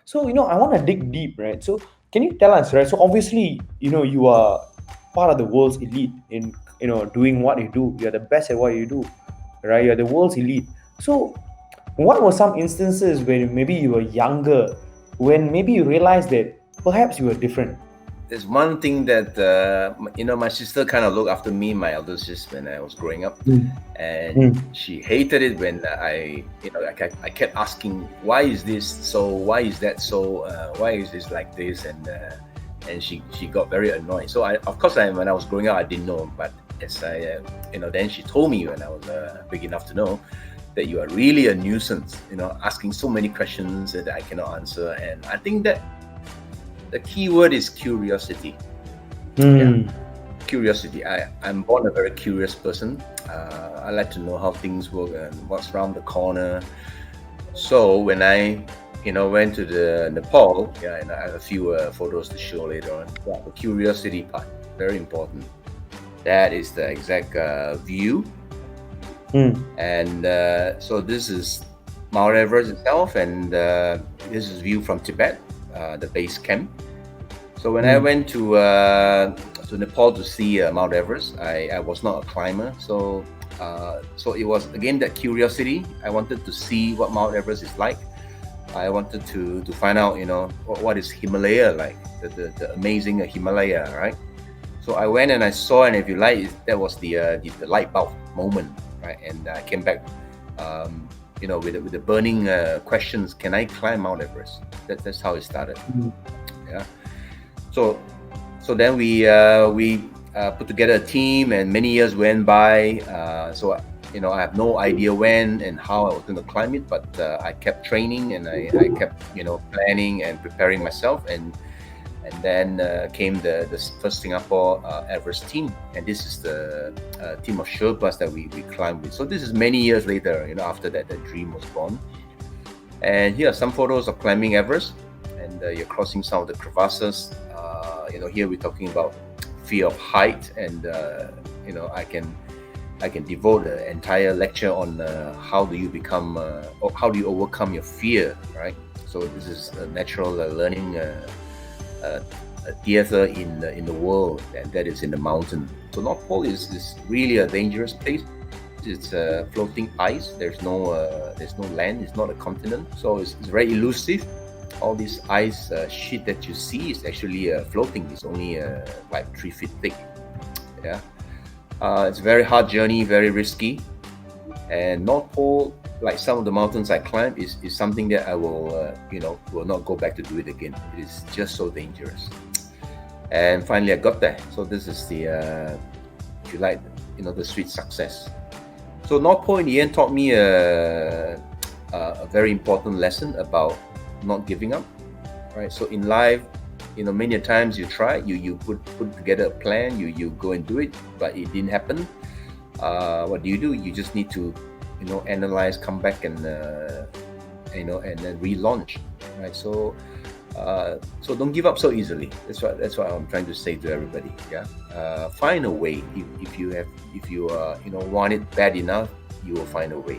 So I want to dig deep, right? So can you tell us, right? So obviously, you are part of the world's elite in doing what you do. You're the best at what you do, right? You're the world's elite. So what were some instances when maybe you were younger, when maybe you realized that perhaps you were different? There's one thing that my sister kind of looked after me, my elder sister, when I was growing up, Mm. and Mm. she hated it when I kept asking, why is this so, why is that so, why is this like this, and she got very annoyed. So of course, when I was growing up, I didn't know, but as I then she told me when I was big enough to know that you are really a nuisance, asking so many questions that I cannot answer. And I think that the key word is curiosity. Yeah, Mm. curiosity. I'm born a very curious person. I like to know how things work and what's around the corner. So when I went to the Nepal, yeah, and I have a few photos to show later on. Yeah, the curiosity part, very important. That is the exact view. Mm. And so this is Mount Everest itself, and this is view from Tibet, the base camp. So when I Mm. went to Nepal to see Mount Everest, I was not a climber, so it was again that curiosity. I wanted to see what Mount Everest is like. I wanted to find out, what is Himalaya like, the amazing Himalaya, right? So I went and I saw, and if you like, that was the light bulb moment, right? And I came back, with the burning questions: Can I climb Mount Everest? That's how it started. Mm. Yeah. So then we put together a team, and many years went by. So I have no idea when and how I was going to climb it, but I kept training, and I kept planning and preparing myself, and then came the first Singapore Everest team, and this is the team of Sherpas that we climbed with. So this is many years later, after that the dream was born. And here are some photos of climbing Everest, and you're crossing some of the crevasses. Here we're talking about fear of height, and I can devote an entire lecture on how do you become, or how do you overcome your fear, right? So this is a natural learning uh, theater in the world, and that is in the mountain. So North Pole is really a dangerous place. It's floating ice. There's no land. It's not a continent, so it's very elusive. All this ice sheet that you see is actually floating. It's only like 3 feet thick. Yeah, it's a very hard journey, very risky. And North Pole, like some of the mountains I climb, is something that I will not go back to do it again. It is just so dangerous. And finally, I got there. So this is the, if you like, the sweet success. So North Pole in the end taught me a very important lesson about not giving up. Right. So in life, many times you try, you put together a plan, you go and do it, but it didn't happen. What do? You just need to, analyze, come back, and and then relaunch, right? So don't give up so easily. That's what I'm trying to say to everybody. Yeah, find a way. If you want it bad enough, you will find a way.